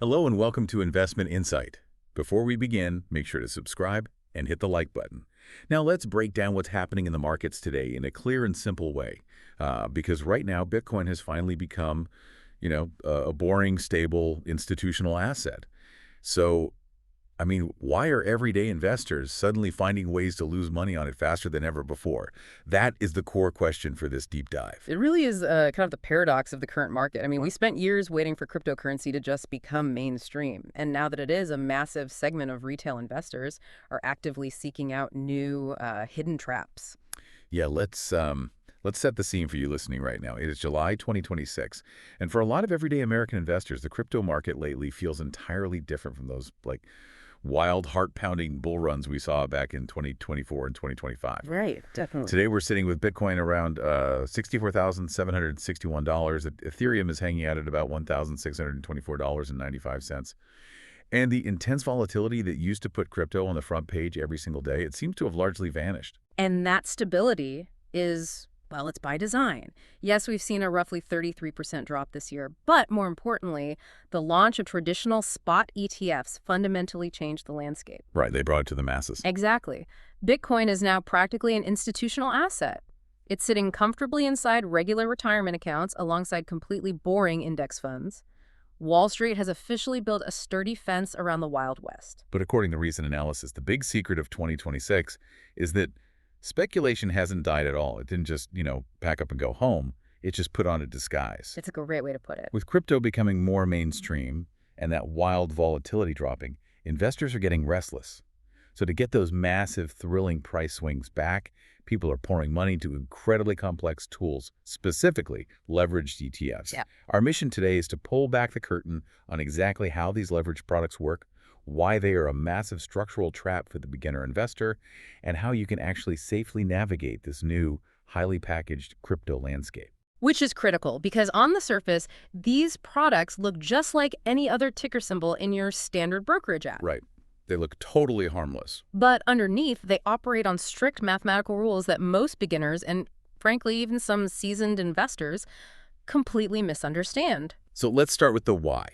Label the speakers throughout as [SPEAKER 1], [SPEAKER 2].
[SPEAKER 1] Hello and welcome to Investment Insight. Before we begin, make sure to subscribe and hit the like button. Now let's break down what's happening in the markets today in a clear and simple way. Because right now, Bitcoin has finally become, a boring, stable, institutional asset. So, why are everyday investors suddenly finding ways to lose money on it faster than ever before? That is the core question for this deep dive.
[SPEAKER 2] It really is kind of the paradox of the current market. We spent years waiting for cryptocurrency to just become mainstream. And now that it is, a massive segment of retail investors are actively seeking out new hidden traps.
[SPEAKER 1] Yeah, let's set the scene for you listening right now. It is July 2026, and for a lot of everyday American investors, the crypto market lately feels entirely different from those wild, heart-pounding bull runs we saw back in 2024 and 2025.
[SPEAKER 2] Right, definitely.
[SPEAKER 1] Today, we're sitting with Bitcoin around $64,761. Ethereum is hanging out at about $1,624.95. And the intense volatility that used to put crypto on the front page every single day, it seems to have largely vanished.
[SPEAKER 2] And that stability is, well, it's by design. Yes, we've seen a roughly 33% drop this year, but more importantly, the launch of traditional spot ETFs fundamentally changed the landscape.
[SPEAKER 1] Right, they brought it to the masses.
[SPEAKER 2] Exactly. Bitcoin is now practically an institutional asset. It's sitting comfortably inside regular retirement accounts alongside completely boring index funds. Wall Street has officially built a sturdy fence around the Wild West.
[SPEAKER 1] But according to recent analysis, the big secret of 2026 is that speculation hasn't died at all. It didn't just, pack up and go home. It just put on a disguise.
[SPEAKER 2] It's a great way to put it.
[SPEAKER 1] With crypto becoming more mainstream and that wild volatility dropping, investors are getting restless. So to get those massive, thrilling price swings back, people are pouring money into incredibly complex tools, specifically leveraged ETFs.
[SPEAKER 2] Yeah.
[SPEAKER 1] Our mission today is to pull back the curtain on exactly how these leveraged products work, why they are a massive structural trap for the beginner investor, and how you can actually safely navigate this new, highly packaged crypto landscape.
[SPEAKER 2] Which is critical because on the surface, these products look just like any other ticker symbol in your standard brokerage app.
[SPEAKER 1] Right. They look totally harmless.
[SPEAKER 2] But underneath, they operate on strict mathematical rules that most beginners and, frankly, even some seasoned investors completely misunderstand.
[SPEAKER 1] So let's start with the why.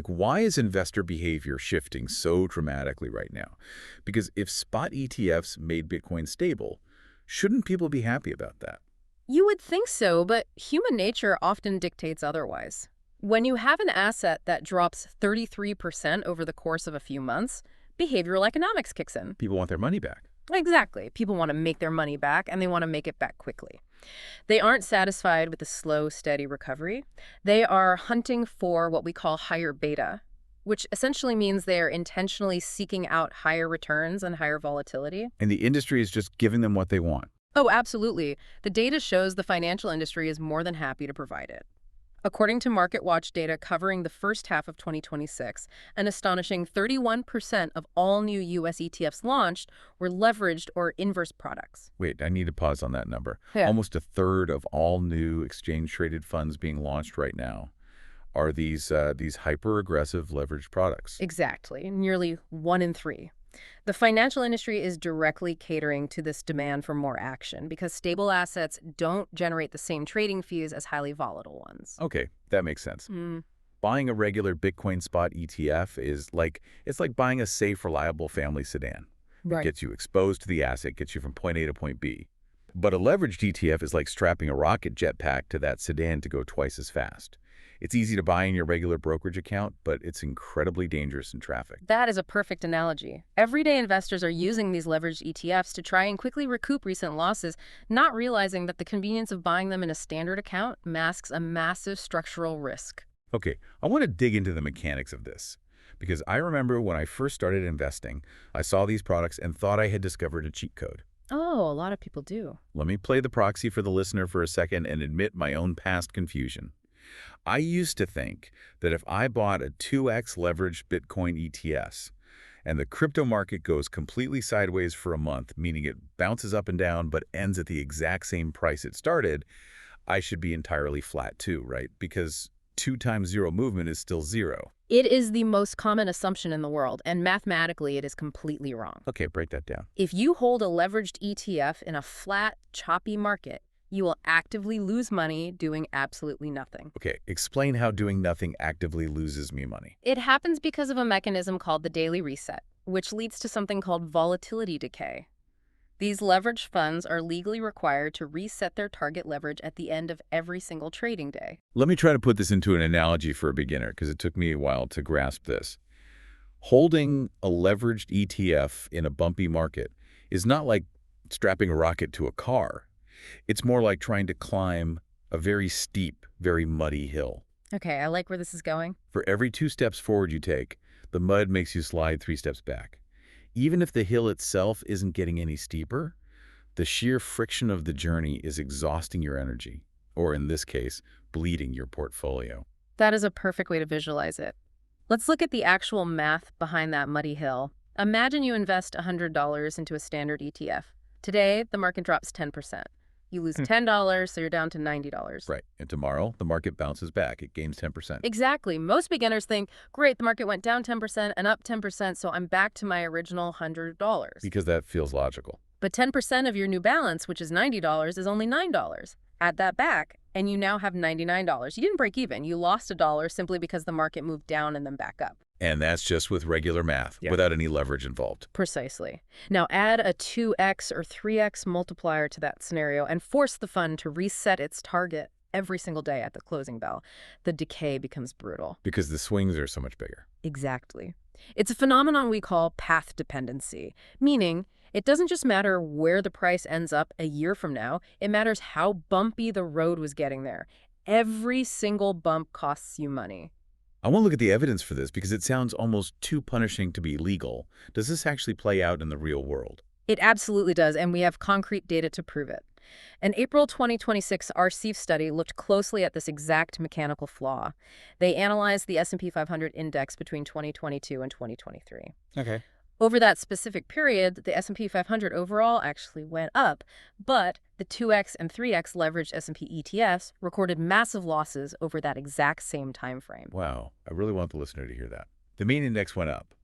[SPEAKER 1] Why is investor behavior shifting so dramatically right now? Because if spot ETFs made Bitcoin stable, shouldn't people be happy about that?
[SPEAKER 2] You would think so, but human nature often dictates otherwise. When you have an asset that drops 33% over the course of a few months, behavioral economics kicks in.
[SPEAKER 1] People want their money back.
[SPEAKER 2] Exactly. People want to make their money back, and they want to make it back quickly. They aren't satisfied with the slow, steady recovery. They are hunting for what we call higher beta, which essentially means they are intentionally seeking out higher returns and higher volatility.
[SPEAKER 1] And the industry is just giving them what they want.
[SPEAKER 2] Oh, absolutely. The data shows the financial industry is more than happy to provide it. According to MarketWatch data covering the first half of 2026, an astonishing 31% of all new U.S. ETFs launched were leveraged or inverse products.
[SPEAKER 1] Wait, I need to pause on that number.
[SPEAKER 2] Yeah.
[SPEAKER 1] Almost a third of all new exchange-traded funds being launched right now are these hyper-aggressive leveraged products.
[SPEAKER 2] Exactly. Nearly 1 in 3. The financial industry is directly catering to this demand for more action because stable assets don't generate the same trading fees as highly volatile ones.
[SPEAKER 1] Okay, that makes sense. Buying a regular Bitcoin spot ETF it's like buying a safe, reliable family sedan.
[SPEAKER 2] Right.
[SPEAKER 1] It gets you exposed to the asset, gets you from point A to point B. But a leveraged ETF is like strapping a rocket jetpack to that sedan to go twice as fast. It's easy to buy in your regular brokerage account, but it's incredibly dangerous in traffic.
[SPEAKER 2] That is a perfect analogy. Everyday investors are using these leveraged ETFs to try and quickly recoup recent losses, not realizing that the convenience of buying them in a standard account masks a massive structural risk.
[SPEAKER 1] Okay, I want to dig into the mechanics of this, because I remember when I first started investing, I saw these products and thought I had discovered a cheat code.
[SPEAKER 2] Oh, a lot of people do.
[SPEAKER 1] Let me play the proxy for the listener for a second and admit my own past confusion. I used to think that if I bought a 2x leveraged Bitcoin ETFs and the crypto market goes completely sideways for a month, meaning it bounces up and down but ends at the exact same price it started, I should be entirely flat too, right? Because 2 times 0 movement is still 0.
[SPEAKER 2] It is the most common assumption in the world, and mathematically it is completely wrong.
[SPEAKER 1] Okay, break that down.
[SPEAKER 2] If you hold a leveraged ETF in a flat, choppy market, You will actively lose money doing absolutely nothing.
[SPEAKER 1] Okay, explain how doing nothing actively loses me money.
[SPEAKER 2] It happens because of a mechanism called the daily reset, which leads to something called volatility decay. These leveraged funds are legally required to reset their target leverage at the end of every single trading day.
[SPEAKER 1] Let me try to put this into an analogy for a beginner, because it took me a while to grasp this. Holding a leveraged ETF in a bumpy market is not like strapping a rocket to a car. It's more like trying to climb a very steep, very muddy hill.
[SPEAKER 2] Okay, I like where this is going.
[SPEAKER 1] For every 2 steps forward you take, the mud makes you slide 3 steps back. Even if the hill itself isn't getting any steeper, the sheer friction of the journey is exhausting your energy, or in this case, bleeding your portfolio.
[SPEAKER 2] That is a perfect way to visualize it. Let's look at the actual math behind that muddy hill. Imagine you invest $100 into a standard ETF. Today, the market drops 10%. You lose $10, so you're down to $90.
[SPEAKER 1] Right. And tomorrow, the market bounces back. It gains 10%.
[SPEAKER 2] Exactly. Most beginners think, great, the market went down 10% and up 10%, so I'm back to my original $100.
[SPEAKER 1] Because that feels logical.
[SPEAKER 2] But 10% of your new balance, which is $90, is only $9. Add that back, and you now have $99. You didn't break even. You lost $1 simply because the market moved down and then back up.
[SPEAKER 1] And that's just with regular math, without any leverage involved.
[SPEAKER 2] Precisely. Now add a 2x or 3x multiplier to that scenario and force the fund to reset its target every single day at the closing bell. The decay becomes brutal.
[SPEAKER 1] Because the swings are so much bigger.
[SPEAKER 2] Exactly. It's a phenomenon we call path dependency, meaning it doesn't just matter where the price ends up a year from now, it matters how bumpy the road was getting there. Every single bump costs you money.
[SPEAKER 1] I want to look at the evidence for this because it sounds almost too punishing to be legal. Does this actually play out in the real world?
[SPEAKER 2] It absolutely does, and we have concrete data to prove it. An April 2026 RCEIF study looked closely at this exact mechanical flaw. They analyzed the S&P 500 index between 2022 and 2023.
[SPEAKER 1] Okay.
[SPEAKER 2] Over that specific period, the S&P 500 overall actually went up, but the 2x and 3x leveraged S&P ETFs recorded massive losses over that exact same time frame.
[SPEAKER 1] Wow. I really want the listener to hear that. The main index went up,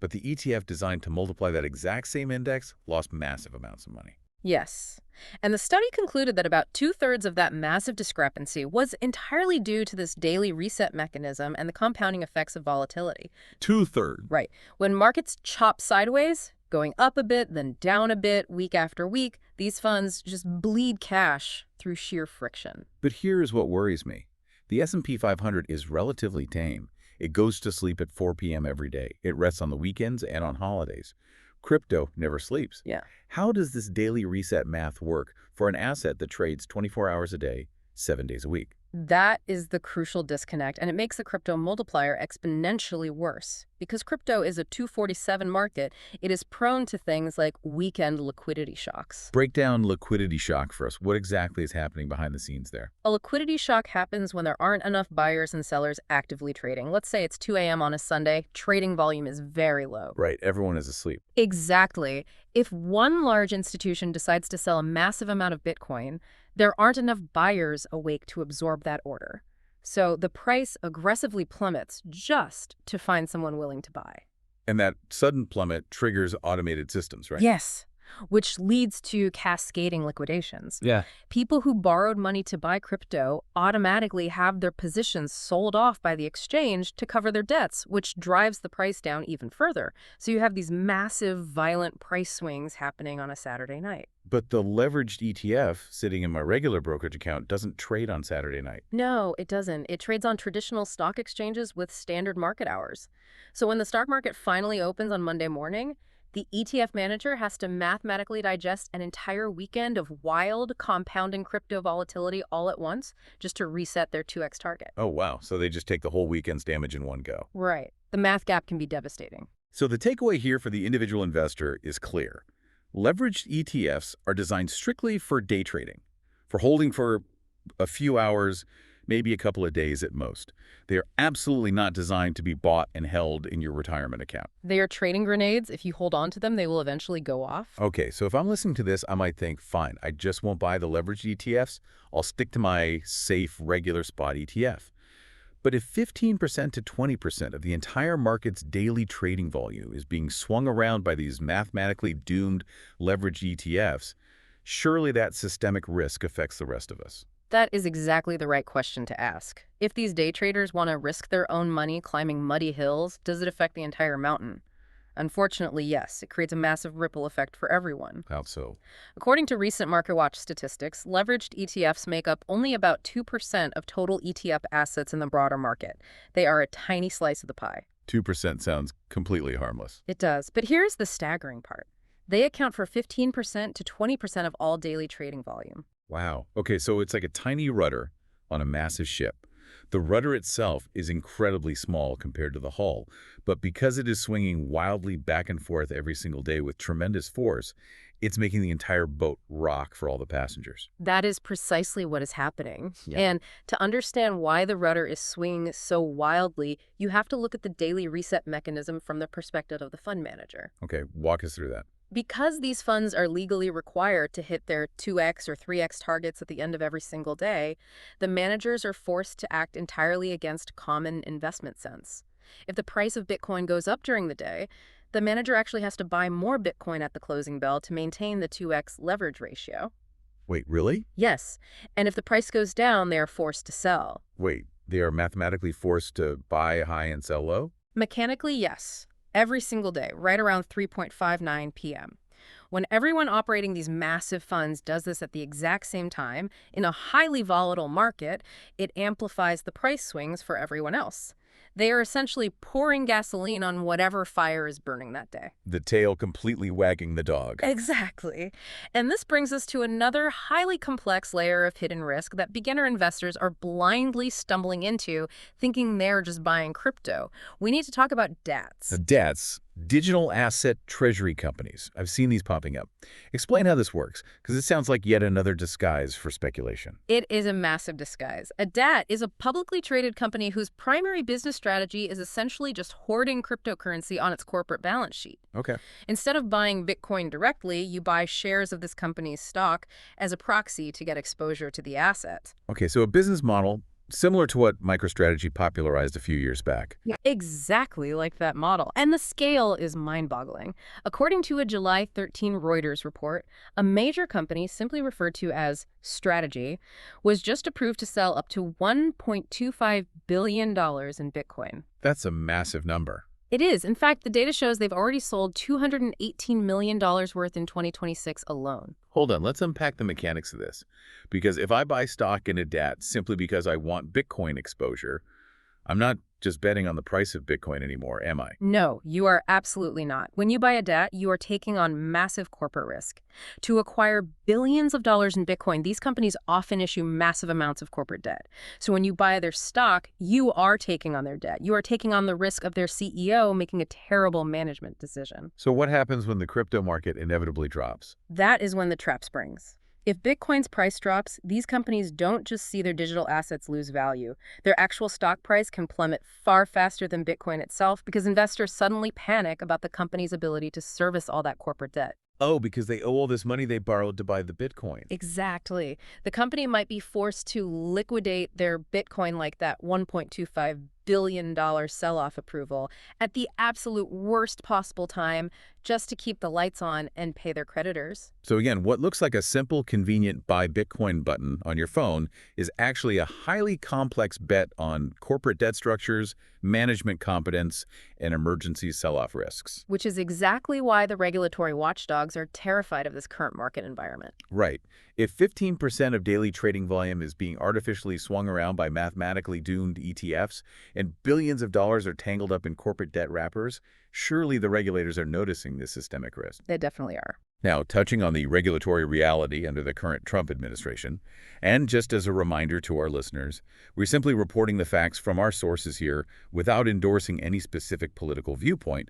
[SPEAKER 1] but the ETF designed to multiply that exact same index lost massive amounts of money.
[SPEAKER 2] Yes. And the study concluded that about 2/3 of that massive discrepancy was entirely due to this daily reset mechanism and the compounding effects of volatility.
[SPEAKER 1] 2/3.
[SPEAKER 2] Right. When markets chop sideways, going up a bit, then down a bit, week after week, these funds just bleed cash through sheer friction.
[SPEAKER 1] But here is what worries me. The S&P 500 is relatively tame. It goes to sleep at 4 p.m. every day. It rests on the weekends and on holidays. Crypto never sleeps.
[SPEAKER 2] Yeah.
[SPEAKER 1] How does this daily reset math work for an asset that trades 24 hours a day, 7 days a week?
[SPEAKER 2] That is the crucial disconnect, and it makes the crypto multiplier exponentially worse. Because crypto is a 247 market, it is prone to things like weekend liquidity shocks.
[SPEAKER 1] Break down liquidity shock for us. What exactly is happening behind the scenes there?
[SPEAKER 2] A liquidity shock happens when there aren't enough buyers and sellers actively trading. Let's say it's 2 a.m. on a Sunday, trading volume is very low.
[SPEAKER 1] Right, everyone is asleep.
[SPEAKER 2] Exactly. If one large institution decides to sell a massive amount of Bitcoin, there aren't enough buyers awake to absorb that order. So the price aggressively plummets just to find someone willing to buy.
[SPEAKER 1] And that sudden plummet triggers automated systems, right?
[SPEAKER 2] Yes, which leads to cascading liquidations.
[SPEAKER 1] Yeah.
[SPEAKER 2] People who borrowed money to buy crypto automatically have their positions sold off by the exchange to cover their debts, which drives the price down even further. So you have these massive, violent price swings happening on a Saturday night.
[SPEAKER 1] But the leveraged ETF sitting in my regular brokerage account doesn't trade on Saturday night.
[SPEAKER 2] No, it doesn't. It trades on traditional stock exchanges with standard market hours. So when the stock market finally opens on Monday morning, the ETF manager has to mathematically digest an entire weekend of wild, compounding crypto volatility all at once just to reset their 2x target.
[SPEAKER 1] Oh, wow. So they just take the whole weekend's damage in one go.
[SPEAKER 2] Right. The math gap can be devastating.
[SPEAKER 1] So the takeaway here for the individual investor is clear. Leveraged ETFs are designed strictly for day trading, for holding for a few hours, maybe a couple of days at most. They are absolutely not designed to be bought and held in your retirement account.
[SPEAKER 2] They are trading grenades. If you hold on to them, they will eventually go off.
[SPEAKER 1] Okay, so if I'm listening to this, I might think, fine, I just won't buy the leveraged ETFs. I'll stick to my safe, regular spot ETF. But if 15% to 20% of the entire market's daily trading volume is being swung around by these mathematically doomed leveraged ETFs, Surely that systemic risk affects the rest of us.
[SPEAKER 2] That is exactly the right question to ask. If these day traders want to risk their own money climbing muddy hills, does it affect the entire mountain? Unfortunately, yes. It creates a massive ripple effect for everyone.
[SPEAKER 1] How so?
[SPEAKER 2] According to recent MarketWatch statistics, leveraged ETFs make up only about 2% of total ETF assets in the broader market. They are a tiny slice of the pie.
[SPEAKER 1] 2% sounds completely harmless.
[SPEAKER 2] It does. But here's the staggering part. They account for 15% to 20% of all daily trading volume.
[SPEAKER 1] Wow. Okay, so it's like a tiny rudder on a massive ship. The rudder itself is incredibly small compared to the hull, but because it is swinging wildly back and forth every single day with tremendous force, it's making the entire boat rock for all the passengers.
[SPEAKER 2] That is precisely what is happening.
[SPEAKER 1] Yeah.
[SPEAKER 2] And to understand why the rudder is swinging so wildly, you have to look at the daily reset mechanism from the perspective of the fund manager.
[SPEAKER 1] Okay, walk us through that.
[SPEAKER 2] Because these funds are legally required to hit their 2x or 3x targets at the end of every single day, the managers are forced to act entirely against common investment sense. If the price of Bitcoin goes up during the day, the manager actually has to buy more Bitcoin at the closing bell to maintain the 2x leverage ratio.
[SPEAKER 1] Wait, really?
[SPEAKER 2] Yes, and if the price goes down, they are forced to sell.
[SPEAKER 1] Wait, they are mathematically forced to buy high and sell low?
[SPEAKER 2] Mechanically, yes. Every single day, right around 3:59 p.m. When everyone operating these massive funds does this at the exact same time, in a highly volatile market, it amplifies the price swings for everyone else. They are essentially pouring gasoline on whatever fire is burning that day.
[SPEAKER 1] The tail completely wagging the dog.
[SPEAKER 2] Exactly. And this brings us to another highly complex layer of hidden risk that beginner investors are blindly stumbling into, thinking they're just buying crypto. We need to talk about DATs.
[SPEAKER 1] DATs, digital asset treasury companies. I've seen these popping up. Explain how this works, because it sounds like yet another disguise for speculation.
[SPEAKER 2] It is a massive disguise. A DAT is a publicly traded company whose primary business strategy is essentially just hoarding cryptocurrency on its corporate balance sheet.
[SPEAKER 1] Okay.
[SPEAKER 2] Instead of buying Bitcoin directly, you buy shares of this company's stock as a proxy to get exposure to the asset.
[SPEAKER 1] Okay, so a business model similar to what MicroStrategy popularized a few years back.
[SPEAKER 2] Exactly like that model. And the scale is mind-boggling. According to a July 13 Reuters report, a major company simply referred to as Strategy was just approved to sell up to $1.25 billion in Bitcoin.
[SPEAKER 1] That's a massive number.
[SPEAKER 2] It is. In fact, the data shows they've already sold $218 million worth in 2026 alone.
[SPEAKER 1] Hold on, let's unpack the mechanics of this. Because if I buy stock in a DAT simply because I want Bitcoin exposure, I'm not just betting on the price of Bitcoin anymore, am I?
[SPEAKER 2] No, you are absolutely not. When you buy a DAT, you are taking on massive corporate risk. To acquire billions of dollars in Bitcoin, these companies often issue massive amounts of corporate debt. So when you buy their stock, you are taking on their debt. You are taking on the risk of their CEO making a terrible management decision.
[SPEAKER 1] So what happens when the crypto market inevitably drops?
[SPEAKER 2] That is when the trap springs. If Bitcoin's price drops, these companies don't just see their digital assets lose value. Their actual stock price can plummet far faster than Bitcoin itself because investors suddenly panic about the company's ability to service all that corporate debt.
[SPEAKER 1] Oh, because they owe all this money they borrowed to buy the Bitcoin.
[SPEAKER 2] Exactly. The company might be forced to liquidate their Bitcoin like that $1.25 billion sell-off approval at the absolute worst possible time just to keep the lights on and pay their creditors.
[SPEAKER 1] So again, what looks like a simple, convenient buy Bitcoin button on your phone is actually a highly complex bet on corporate debt structures, management competence, and emergency sell-off risks.
[SPEAKER 2] Which is exactly why the regulatory watchdogs are terrified of this current market environment.
[SPEAKER 1] Right. If 15% of daily trading volume is being artificially swung around by mathematically doomed ETFs and billions of dollars are tangled up in corporate debt wrappers, surely the regulators are noticing this systemic risk.
[SPEAKER 2] They definitely are.
[SPEAKER 1] Now, touching on the regulatory reality under the current Trump administration, and just as a reminder to our listeners, we're simply reporting the facts from our sources here without endorsing any specific political viewpoint.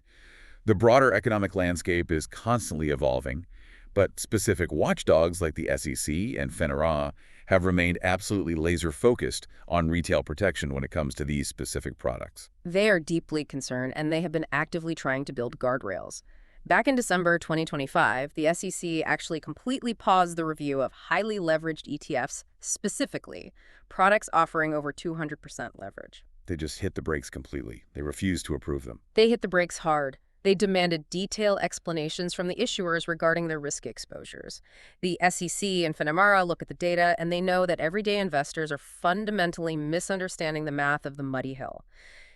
[SPEAKER 1] The broader economic landscape is constantly evolving, but specific watchdogs like the SEC and FINRA have remained absolutely laser-focused on retail protection when it comes to these specific products.
[SPEAKER 2] They are deeply concerned, and they have been actively trying to build guardrails. Back in December 2025, the SEC actually completely paused the review of highly leveraged ETFs, specifically products offering over 200% leverage.
[SPEAKER 1] They just hit the brakes completely. They refused to approve them.
[SPEAKER 2] They hit the brakes hard. They demanded detailed explanations from the issuers regarding their risk exposures. The SEC and FINRA look at the data, and they know that everyday investors are fundamentally misunderstanding the math of the muddy hill.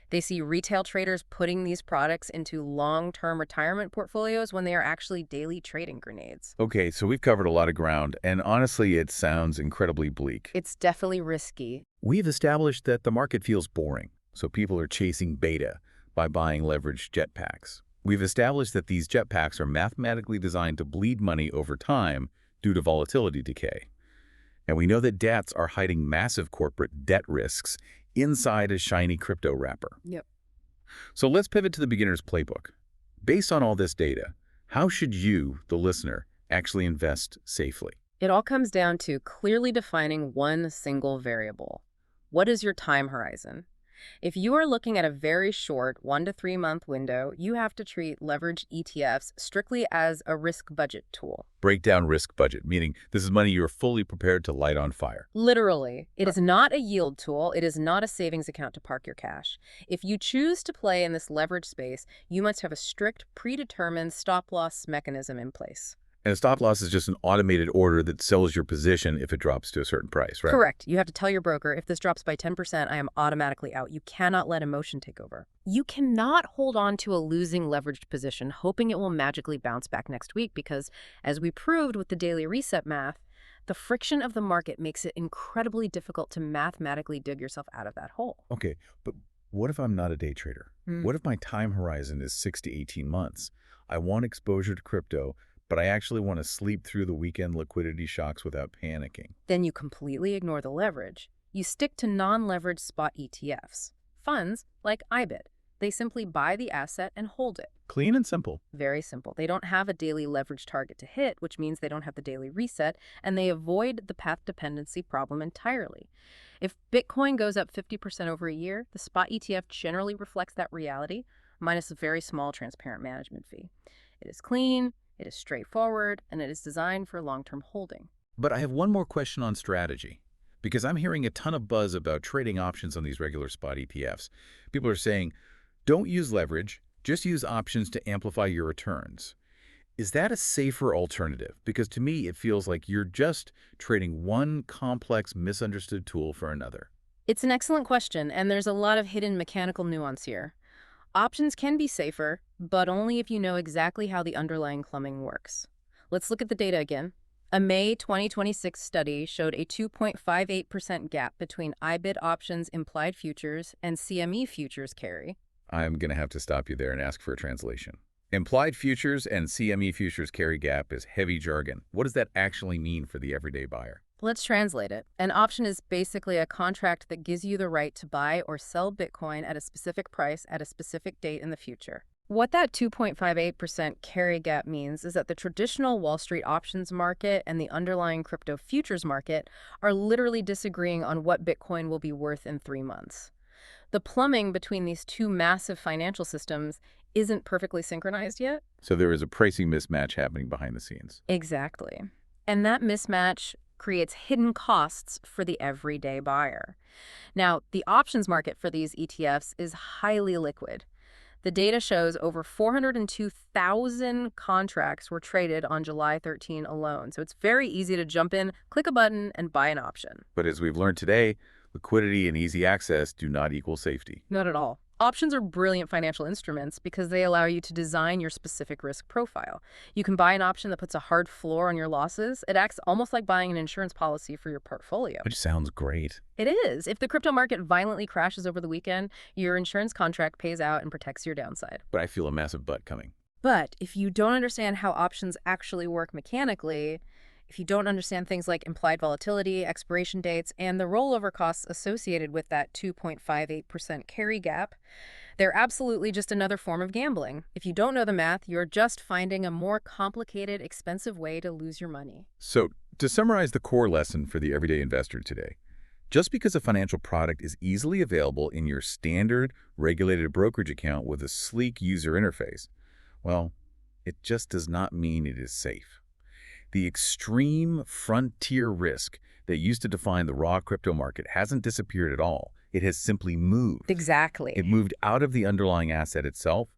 [SPEAKER 2] They see retail traders putting these products into long-term retirement portfolios when they are actually daily trading grenades.
[SPEAKER 1] Okay, so we've covered a lot of ground, and honestly, it sounds incredibly bleak.
[SPEAKER 2] It's definitely risky.
[SPEAKER 1] We've established that the market feels boring, so people are chasing beta by buying leveraged jetpacks. We've established that these jetpacks are mathematically designed to bleed money over time due to volatility decay. And we know that debts are hiding massive corporate debt risks inside a shiny crypto wrapper.
[SPEAKER 2] Yep.
[SPEAKER 1] So let's pivot to the beginner's playbook. Based on all this data, how should you, the listener, actually invest safely?
[SPEAKER 2] It all comes down to clearly defining one single variable. What is your time horizon? If you are looking at a very short 1 to 3 month window, you have to treat leveraged ETFs strictly as a risk budget tool.
[SPEAKER 1] Break down risk budget, meaning this is money you're fully prepared to light on fire.
[SPEAKER 2] Literally, it is not a yield tool. It is not a savings account to park your cash. If you choose to play in this leverage space, you must have a strict, predetermined stop-loss mechanism in place.
[SPEAKER 1] And a stop loss is just an automated order that sells your position if it drops to a certain price, right?
[SPEAKER 2] Correct. You have to tell your broker, if this drops by 10%, I am automatically out. You cannot let emotion take over. You cannot hold on to a losing leveraged position, hoping it will magically bounce back next week because, as we proved with the daily reset math, the friction of the market makes it incredibly difficult to mathematically dig yourself out of that hole.
[SPEAKER 1] Okay, but what if I'm not a day trader? What if my time horizon is 6 to 18 months? I want exposure to crypto, but I actually want to sleep through the weekend liquidity shocks without panicking.
[SPEAKER 2] Then you completely ignore the leverage. You stick to non-leveraged spot ETFs. Funds like IBIT. They simply buy the asset and hold it.
[SPEAKER 1] Clean and simple.
[SPEAKER 2] Very simple. They don't have a daily leverage target to hit, which means they don't have the daily reset, and they avoid the path dependency problem entirely. If Bitcoin goes up 50% over a year, the spot ETF generally reflects that reality, minus a very small transparent management fee. It is clean, it is straightforward, and it is designed for long-term holding.
[SPEAKER 1] But I have one more question on strategy, because I'm hearing a ton of buzz about trading options on these regular spot ETFs. People are saying, don't use leverage, just use options to amplify your returns. Is that a safer alternative? Because to me, it feels like you're just trading one complex, misunderstood tool for another.
[SPEAKER 2] It's an excellent question, and there's a lot of hidden mechanical nuance here. Options can be safer, but only if you know exactly how the underlying plumbing works. Let's look at the data again. A May 2026 study showed a 2.58% gap between IBIT options implied futures and CME futures carry.
[SPEAKER 1] I'm going to have to stop you there and ask for a translation. Implied futures and CME futures carry gap is heavy jargon. What does that actually mean for the everyday buyer?
[SPEAKER 2] Let's translate it. An option is basically a contract that gives you the right to buy or sell Bitcoin at a specific price at a specific date in the future. What that 2.58% carry gap means is that the traditional Wall Street options market and the underlying crypto futures market are literally disagreeing on what Bitcoin will be worth in 3 months. The plumbing between these two massive financial systems isn't perfectly synchronized yet.
[SPEAKER 1] So there is a pricing mismatch happening behind the scenes.
[SPEAKER 2] Exactly. And that mismatch creates hidden costs for the everyday buyer. Now, the options market for these ETFs is highly liquid. The data shows over 402,000 contracts were traded on July 13 alone. So it's very easy to jump in, click a button, and buy an option.
[SPEAKER 1] But as we've learned today, liquidity and easy access do not equal safety.
[SPEAKER 2] Not at all. Options are brilliant financial instruments because they allow you to design your specific risk profile. You can buy an option that puts a hard floor on your losses. It acts almost like buying an insurance policy for your portfolio.
[SPEAKER 1] Which sounds great.
[SPEAKER 2] It is. If the crypto market violently crashes over the weekend, your insurance contract pays out and protects your downside.
[SPEAKER 1] But I feel a massive butt coming.
[SPEAKER 2] But if you don't understand how options actually work mechanically, if you don't understand things like implied volatility, expiration dates, and the rollover costs associated with that 2.58% carry gap, they're absolutely just another form of gambling. If you don't know the math, you're just finding a more complicated, expensive way to lose your money.
[SPEAKER 1] So, to summarize the core lesson for the everyday investor today, just because a financial product is easily available in your standard regulated brokerage account with a sleek user interface, well, it just does not mean it is safe. The extreme frontier risk that used to define the raw crypto market hasn't disappeared at all. It has simply moved.
[SPEAKER 2] Exactly.
[SPEAKER 1] It moved out of the underlying asset itself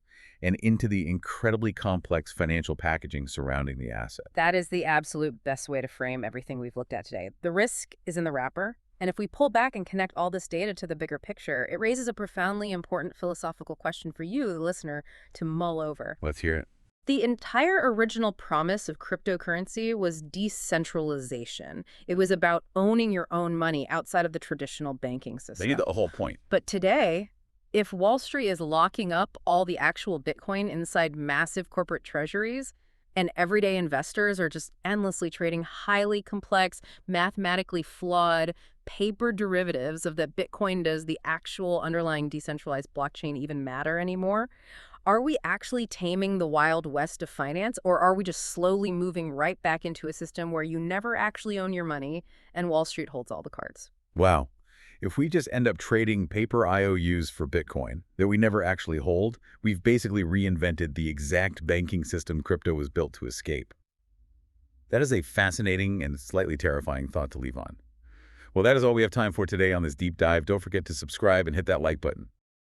[SPEAKER 1] and into the incredibly complex financial packaging surrounding the asset.
[SPEAKER 2] That is the absolute best way to frame everything we've looked at today. The risk is in the wrapper, and if we pull back and connect all this data to the bigger picture, it raises a profoundly important philosophical question for you, the listener, to mull over.
[SPEAKER 1] Let's hear it.
[SPEAKER 2] The entire original promise of cryptocurrency was decentralization. It was about owning your own money outside of the traditional banking
[SPEAKER 1] They need
[SPEAKER 2] system.
[SPEAKER 1] the whole point.
[SPEAKER 2] But today, if Wall Street is locking up all the actual Bitcoin inside massive corporate treasuries, and everyday investors are just endlessly trading highly complex, mathematically flawed paper derivatives of that Bitcoin, does the actual underlying decentralized blockchain even matter anymore? Are we actually taming the wild west of finance, or are we just slowly moving right back into a system where you never actually own your money and Wall Street holds all the cards?
[SPEAKER 1] Wow. If we just end up trading paper IOUs for Bitcoin that we never actually hold, we've basically reinvented the exact banking system crypto was built to escape. That is a fascinating and slightly terrifying thought to leave on. Well, that is all we have time for today on this deep dive. Don't forget to subscribe and hit that like button.